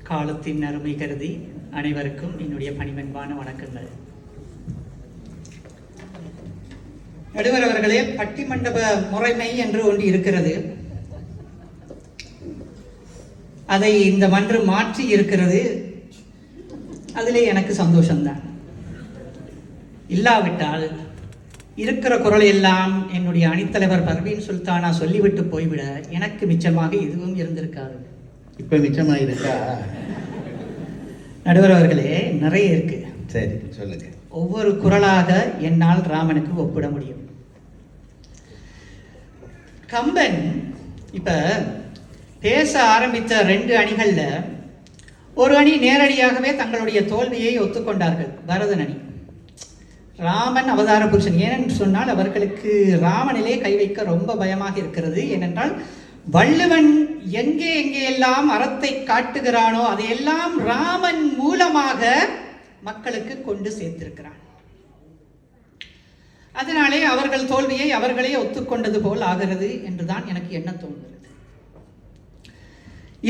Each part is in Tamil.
காலத்தின் அருமை கருதி அனைவருக்கும் என்னுடைய பணிவன்பான வணக்கங்கள். நடுவர் அவர்களே, பட்டிமண்டப முறைமை என்று ஒன்று இருக்கிறது. அதை இந்த மன்றம் மாற்றி இருக்கிறது. அதிலே எனக்கு சந்தோஷம்தான். இல்லாவிட்டால் இருக்கிற குரல் எல்லாம் என்னுடைய அணித்தலைவர் பர்வீன் சுல்தானா சொல்லிவிட்டு போய்விட எனக்கு மிச்சமாக எதுவும் இருந்திருக்காது. இப்ப மிச்சமாக இருக்கா? நடுவர் அவர்களே, நிறைய இருக்கு. சரி, சொல்லுங்க. ஒவ்வொரு குரலாக என்னால் ராமனுக்கு ஒப்பிட முடியும். கம்பன் இப்ப பேச ஆரம்பித்த 2 அணிகள்ல ஒரு அணி நேரடியாகவே தங்களுடைய தோல்வியை ஒத்துக்கொண்டார்கள். பரதன் அணி. ராமன் அவதார புருஷன். ஏனென்று சொன்னால் அவர்களுக்கு ராமனிலே கை வைக்க ரொம்ப பயமாக இருக்கிறது. ஏனென்றால் வள்ளுவன் எங்கே எல்லாம் அறத்தை காட்டுகிறானோ அதையெல்லாம் ராமன் மூலமாக மக்களுக்கு கொண்டு சேர்த்திருக்கிறான். அதனாலே அவர்கள் தோல்வியை அவர்களே ஒத்துக்கொண்டது போல் ஆகிறது என்றுதான் எனக்கு என்ன தோன்றுகிறது.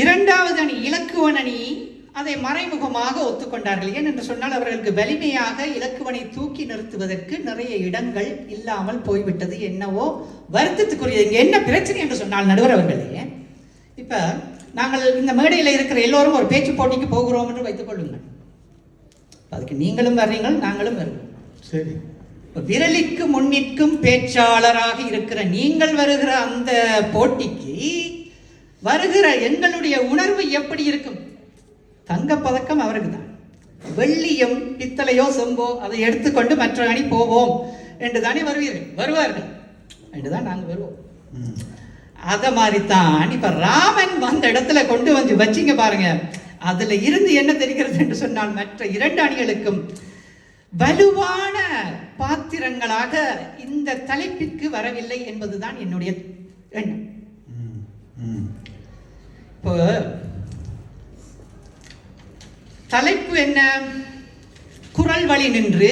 2வது அணி இலக்குவன் அணி அதை மறைமுகமாக ஒத்துக்கொண்டார்கள். ஏன் என்று சொன்னால் அவர்களுக்கு வலிமையாக இலக்குவனை தூக்கி நிறுத்துவதற்கு நிறைய இடங்கள் இல்லாமல் போய்விட்டது. என்னவோ வருத்தத்துக்குரிய என்ன பிரச்சனை என்று சொன்னால் நடுவர் அவர்களே, இப்ப நாங்கள் இந்த மேடையில் இருக்கிற எல்லோரும் ஒரு பேச்சு போட்டிக்கு போகிறோம் என்று வைத்துக் கொள்ளுங்கள். அதுக்கு நீங்களும் வர்றீங்கள், நாங்களும் வருவோம். சரி, விரலிக்கு முன்னிற்கும் பேச்சாளராக இருக்கிற நீங்கள் வருகிற அந்த போட்டிக்கு வருகிற எங்களுடைய உணர்வு எப்படி இருக்கும்? தங்கப்பதக்கம் அவருக்கு தான். வெள்ளியும் பித்தளையோ செம்போ அதை எடுத்துக்கொண்டு மற்ற அணி போவோம் என்று தானே வருவார்கள் என்றுதான் நாங்கள் வருவோம். அத மாதிரிதான் இப்ப ராமன் வந்த இடத்துல கொண்டு வந்து வச்சிங்க பாருங்க. அதுல இருந்து என்ன தெரிகிறது என்று சொன்னால் மற்ற 2 அணிகளுக்கும் வலுவான பாத்திரங்களாக இந்த தலைப்பிற்கு வரவில்லை என்பதுதான் என்னுடைய எண்ணம். இப்போ தலைப்பு என்ன? குரல் வழி நின்று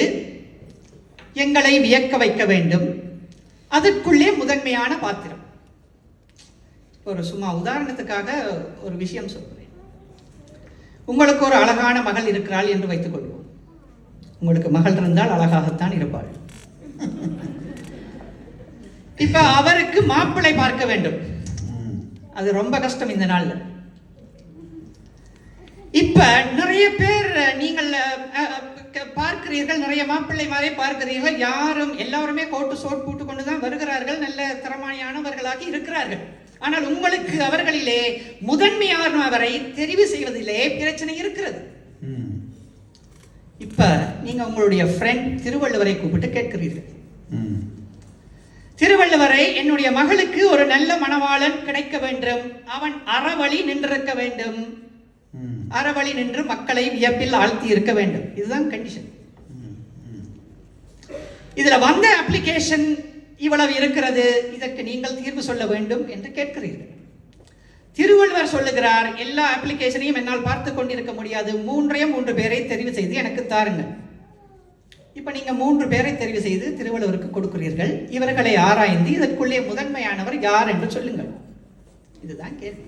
எங்களை வியக்க வைக்க வேண்டும். அதற்குள்ளே முதன்மையான பாத்திரம். ஒரு சும்மா உதாரணத்துக்காக ஒரு விஷயம் சொல்றேன். உங்களுக்கு ஒரு அழகான மகள் இருக்கிறாள் என்று வைத்துக் கொள்வோம். உங்களுக்கு மகள் இருந்தால் அழகாகத்தான் இருப்பாள். இப்ப அவருக்கு மாப்பிள்ளை பார்க்க வேண்டும். அது ரொம்ப கஷ்டம் இந்த நாள்ல. இப்ப நிறைய பேர் நீங்கள் பார்க்கிறீர்கள், நிறைய மாப்பிள்ளை மாதிரி பார்க்கிறீர்கள். எல்லாருமே கோட்டு சோட் போட்டு கொண்டுதான் வருகிறார்கள். நல்ல திறமையானவர்களாக இருக்கிறார்கள். ஆனால் உங்களுக்கு அவர்களிலே முதன்மையானவரை தெரிவு செய்வதிலே பிரச்சனை இருக்கிறது. இப்ப நீங்க உங்களுடைய ஃப்ரெண்ட் திருவள்ளுவரை கூப்பிட்டு கேட்கிறீர்கள், திருவள்ளுவரை, என்னுடைய மகளுக்கு ஒரு நல்ல மணவாளன் கிடைக்க வேண்டும், அவன் அறவழி நின்றிருக்க வேண்டும், அறவழி நின்று மக்களை வியப்பில் ஆழ்த்தி இருக்க வேண்டும். இதுதான் கண்டிஷன். இதுல வந்த அப்ளிகேஷன் இவ்வளவு இருக்கிறது, இதற்கு நீங்கள் தீர்வு சொல்ல வேண்டும் என்று கேட்கிறீர்கள். திருவள்ளுவர் சொல்லுகிறார், எல்லா அப்ளிகேஷனையும் என்னால் பார்த்து கொண்டிருக்க முடியாது, 3 பேரை தெரிவு செய்து எனக்கு தாருங்கள். இப்ப நீங்க 3 பேரை தெரிவு செய்து திருவள்ளுவருக்கு கொடுக்கிறீர்கள். இவர்களை ஆராய்ந்து இதற்குள்ளே முதன்மையானவர் யார் என்று சொல்லுங்கள். இதுதான் கேள்வி.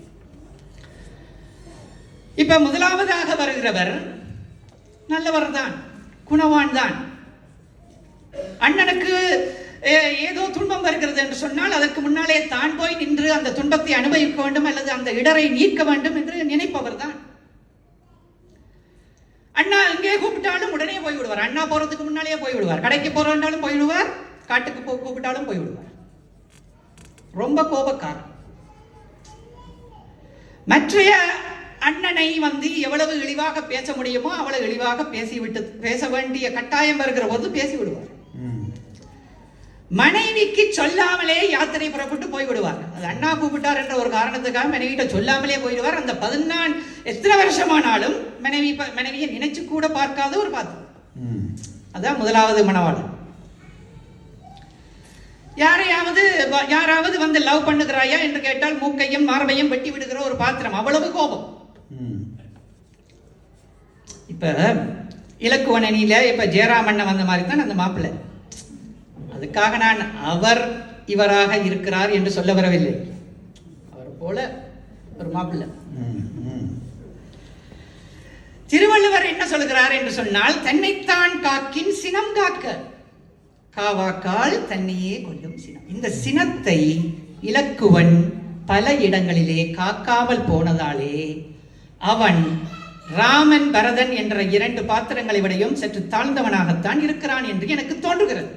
இப்ப முதலாவதாக வருகிறவர் நல்லவர் தான், குணவான் தான். அண்ணனுக்கு ஏதோ துன்பம் வருகிறது என்று சொன்னால் அதற்கு முன்னாலே தான் போய் நின்று அந்த துன்பத்தை அனுபவிக்க வேண்டும் அல்லது அந்த இடரை நீக்க வேண்டும் என்று நினைப்பவர் தான். அண்ணா எங்கே கூப்பிட்டாலும் உடனே போய்விடுவார். அண்ணா போறதுக்கு முன்னாலேயே போய்விடுவார். கடைக்கு போறாலும் போய்விடுவார், காட்டுக்கு கூப்பிட்டாலும் போய்விடுவார். ரொம்ப கோபக்காரர். மற்றைய அண்ணனை எவ்வளவு இழிவாக பேச முடியுமோ அவ்வளவு இழிவாக பேச வேண்டிய கட்டாயம் வருகிற போது பேசி விடுவார். மனைவிக்கு சொல்லாமலே யாத்திரை புறப்பட்டு போய்விடுவார். அது அண்ணா கூப்பிட்டார் என்ற ஒரு காரணத்துக்காக மனைவிட்ட சொல்லாமலே போயிடுவார். அந்த 14 எத்தனை வருஷமானாலும் மனைவியை நினைச்சு கூட பார்க்காத ஒரு பாத்திரம். அதான் முதலாவது மணவாளன். யாராவது வந்து லவ் பண்ணுகிறாயா என்று கேட்டால் மூக்கையும் மார்பையும் வெட்டி விடுகிற ஒரு பாத்திரம். அவ்வளவு கோபம். இப்ப இலக்குவன் அணியில இப்ப ஜெயராமண்ண வந்த மாதிரி தான் அந்த மாப்பிள்ளை. அதுக்காக நான் அவர் இவராக இருக்கிறார் என்று சொல்ல வரவில்லை. அவர் போல ஒரு மாப்பிள்ளை. சொல்லுகிறார் என்று சொன்னால், தன்னைத்தான் காக்கின் சினம் காக்க, காவாக்கால் தன்னையே கொல்லும் சினம். இந்த சினத்தை இலக்குவன் பல இடங்களிலே காக்காமல் போனதாலே அவன் ராமன் பரதன் என்ற இரண்டு பாத்திரங்களை விடையும் சற்று தாழ்ந்தவனாகத்தான் இருக்கிறான் என்று எனக்கு தோன்றுகிறது.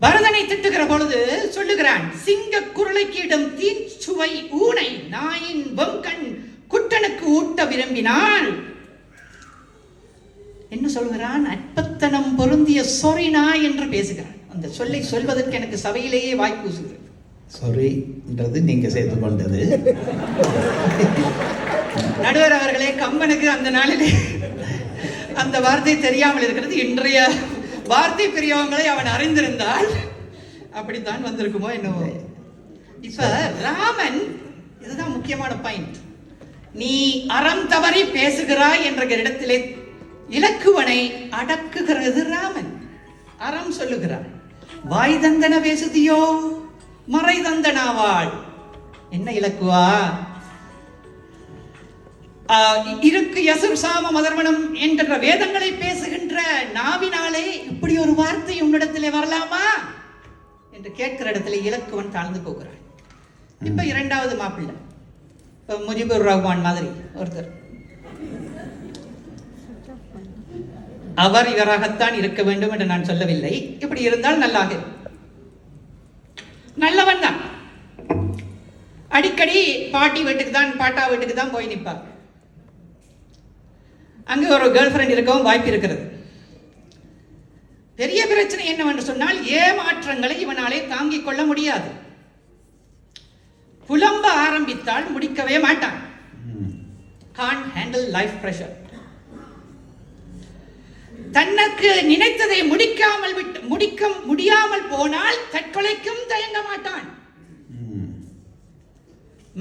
பரதனை திட்டுகிற பொழுது சொல்லுகிறான், சிங்க குரலைக்கிடும் தீச்சுவை ஊனை நாயின் வெங்கண் குட்டனுக்கு ஊட்ட விரும்பினான். என்ன சொல்கிறான்? அற்பத்தனம் பொருந்திய சொரினா என்று பேசுகிறான். அந்த சொல்லை சொல்வதற்கு எனக்கு சபையிலேயே வாய்ப்பூசுகிறது. சொரின்றது நீங்க சேர்த்து கொண்டது. நடுவர் அவர்களே, கம்பனுக்கு அந்த நாளிலே அந்த வார்த்தை தெரியாமல் இருக்கிறது. இன்றைய வார்த்தை பெரியவங்களை அவன் அறிந்திருந்தால் அப்படித்தான் வந்திருக்குமோ என்னவோ. இப்ப ராமன், இதுதான் முக்கியமான பாயிண்ட், நீ அறம் தவறி பேசுகிறாய் என்ற இடத்திலே இலக்குவனை அடக்குகிறது ராமன். அறம் சொல்லுகிறான். வாய் தந்தன பேசுதியோ மறை தந்தனாவாள். என்ன இலக்குவா? இருக்கு யசுர் சாம மதர்வனம் என்கின்ற வேதங்களை பேசுகின்ற நாவினாலே இப்படி ஒரு வார்த்தை உன்னிடத்திலே வரலாமா என்று கேட்கிற இடத்துல இலக்குவன் தாழ்ந்து போகிறான். இப்ப இரண்டாவது மாப்பிள்ளை, இப்ப முஜிபுர் ரஹ்மான் மாதிரி ஒருத்தர், அவர் இவராகத்தான் இருக்க வேண்டும் என்று நான் சொல்லவில்லை. இப்படி இருந்தால் நல்லாக, நல்லவன் தான். அடிக்கடி பாட்டி வீட்டுக்கு தான், பாட்டா வீட்டுக்கு தான் போய் நிற்பார். அங்கு ஒரு கேர்ள் ஃப்ரெண்ட் இருக்கவும் வாய்ப்பு இருக்கிறது. பெரிய பிரச்சனை என்னவென்று சொன்னால், ஏமாற்றங்களை இவனாலே தாங்கிக் கொள்ள முடியாது. புலம்ப ஆரம்பித்தால் முடிக்கவே மாட்டான். can't handle life pressure. தனக்கு நினைத்ததை முடிக்க முடியாமல் போனால் தற்கொலைக்கும் தயங்க மாட்டான்.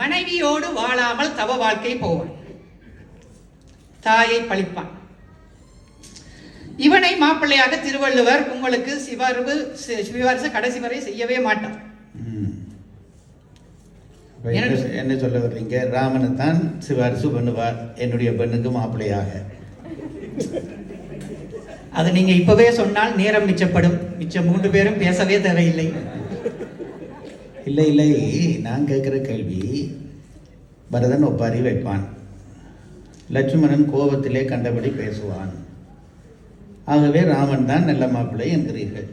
மனைவியோடு வாழாமல் தவ வாழ்க்கை போவான். தாயை பழிப்பான். இவனை மாப்பிள்ளையாக திருவள்ளுவர் உங்களுக்கு சிவாரிசு கடைசி வரை செய்யவே மாட்டான். என்ன சொல்ல வர்றீங்க? ராமனை தான் சிவாரிசு பண்ணுவார் என்னுடைய பெண்ணுக்கு மாப்பிள்ளையாக. அது நீங்க இப்பவே சொன்னால் நேரம் மிச்சப்படும். மிச்சம் 3 பேரும் பேசவே தேவையில்லை. இல்லை, நான் கேட்கிற கேள்வி, பரதன் ஒப்பாரி வைப்பான், லட்சுமணன் கோபத்திலே கண்டபடி பேசுவான், ஆகவே ராமன் தான் நல்ல மாப்பிள்ளை என்கிறீர்கள்.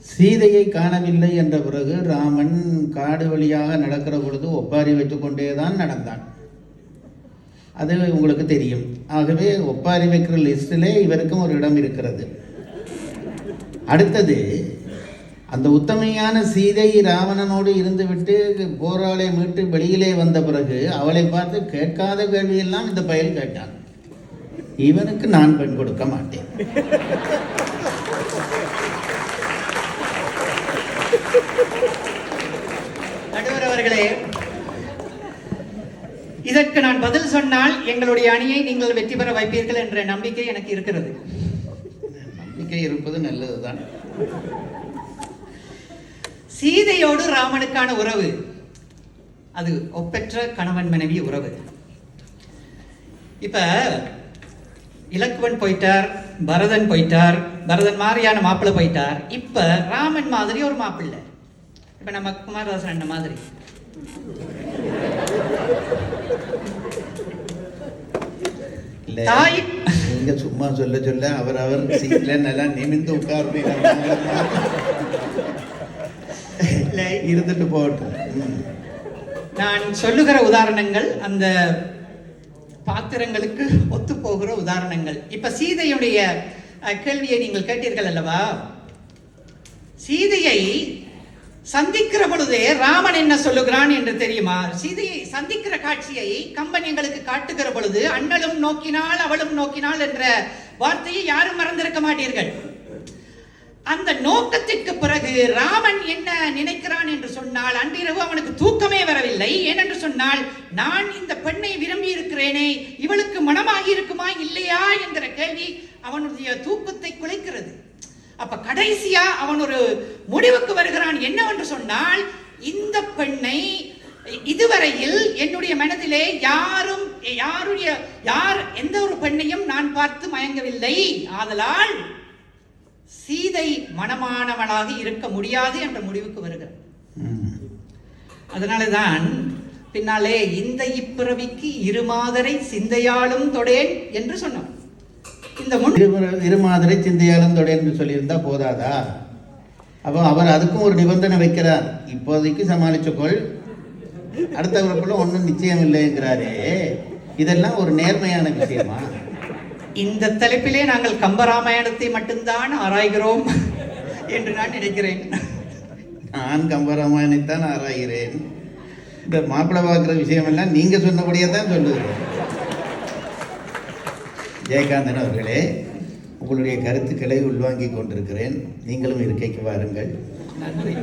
சீதையை காணவில்லை என்ற பிறகு ராமன் காடு வழியாக நடக்கிற பொழுது ஒப்பாரி வைத்துக் கொண்டே தான் நடந்தான். அது உங்களுக்கு தெரியும். ஆகவே ஒப்பாரி வைக்கிற லிஸ்டிலே இவருக்கும் ஒரு இடம் இருக்கிறது. அடுத்தது, அந்த உத்தமையான சீதை ராவணனோடு இருந்துவிட்டு போராளை மீட்டு வெளியிலே வந்த பிறகு அவளை பார்த்து கேட்காத கேள்வியெல்லாம் இந்த பயல் கேட்டான். இவனுக்கு நான் பெண் கொடுக்க மாட்டேன். நடுவர் அவர்களே, இதற்கு நான் பதில் சொன்னால் எங்களுடைய அணியை நீங்கள் வெற்றி பெற வைப்பீர்கள் என்ற நம்பிக்கை எனக்கு இருக்கிறது. நம்பிக்கை இருப்பது நல்லதுதான். சீதையோடு ராமனுக்கான உறவு அது ஒப்பற்ற கணவன் மனைவி உறவு. இப்ப இலக்குவன் போயிட்டார், பரதன் போயிட்டார், பரதன் மாதிரியான மாப்பிள்ளை போயிட்டார். இப்ப ராமன் மாதிரி ஒரு மாப்பிள்ளை, இப்ப நம்ம குமாரதாசன் அண்ணன் மாதிரி. தாய் நீங்க சும்மா சொல்ல அவர் சீட்ல நல்லா நிமிந்து உட்கார்ந்து இருந்துட்டு போகட்டும். நான் சொல்லுகிற உதாரணங்கள் அந்த பாத்திரங்களுக்கு ஒத்து போகிற உதாரணங்கள். இப்ப சீதையுடைய கேள்வியை நீங்கள் கேட்டீர்கள் அல்லவா? சீதையை சந்திக்கிற பொழுதே ராமன் என்ன சொல்லுகிறான் என்று தெரியுமா? சீதையை சந்திக்கிற காட்சியை கம்பன் எங்களுக்கு காட்டுகிற பொழுது அண்ணலும் நோக்கினாள் அவளும் நோக்கினாள் என்ற வார்த்தையை யாரும் மறந்திருக்க மாட்டீர்கள். அந்த நோக்கத்திற்கு பிறகு ராமன் என்ன நினைக்கிறான் என்று சொன்னால், அன்றிரவு அவனுக்கு தூக்கமே வரவில்லை. ஏனென்று சொன்னால், நான் இந்த பெண்ணை விரும்பி இருக்கிறேனே, இவளுக்கு மனமாகி இருக்குமா இல்லையா என்கிற கேள்வி அவனுடைய தூக்கத்தை குலைக்கிறது. அப்ப கடைசியா அவன் ஒரு முடிவுக்கு வருகிறான். என்னவென்று சொன்னால், இந்த பெண்ணை இதுவரையில் என்னுடைய மனதிலே யாரும் எந்த ஒரு பெண்ணையும் நான் பார்த்து மயங்கவில்லை. ஆதலால் சீதை மணமானவளாக இருக்க முடியாது என்ற முடிவுக்கு வருகிறார். அதனாலதான் பின்னாலே இந்த இப்பிறவிக்கு இருமாதரை சிந்தையாலும் தொடேன் என்று சொன்னார். இந்த இருமாதரை சிந்தையாலும் தொடேன் என்று சொல்லியிருந்தா போதாதா? அப்போ அவர் அதுக்கும் ஒரு நிபந்தனை வைக்கிறார். இப்போதைக்கு சமாளிச்சுக்கொள், அடுத்தவருக்குள்ள ஒன்றும் நிச்சயம் இல்லைங்கிறாரே. இதெல்லாம் ஒரு நேர்மையான விஷயமா? இந்த தலைப்பிலே நாங்கள் கம்பராமாயணத்தை மட்டும்தான் ஆராய்கிறோம் என்று நான் நினைக்கிறேன். நான் கம்பராமாயணத்தான் ஆராய்கிறேன். இந்த மாப்பிள்ளை பார்க்குற விஷயமெல்லாம் நீங்க சொன்னபடியே தான் சொல்லுகிறேன். ஜெயகாந்தன் அவர்களே, உங்களுடைய கருத்துக்களை உள்வாங்கிக் கொண்டிருக்கிறேன். நீங்களும் இருக்கைக்கு வாருங்கள். நன்றி.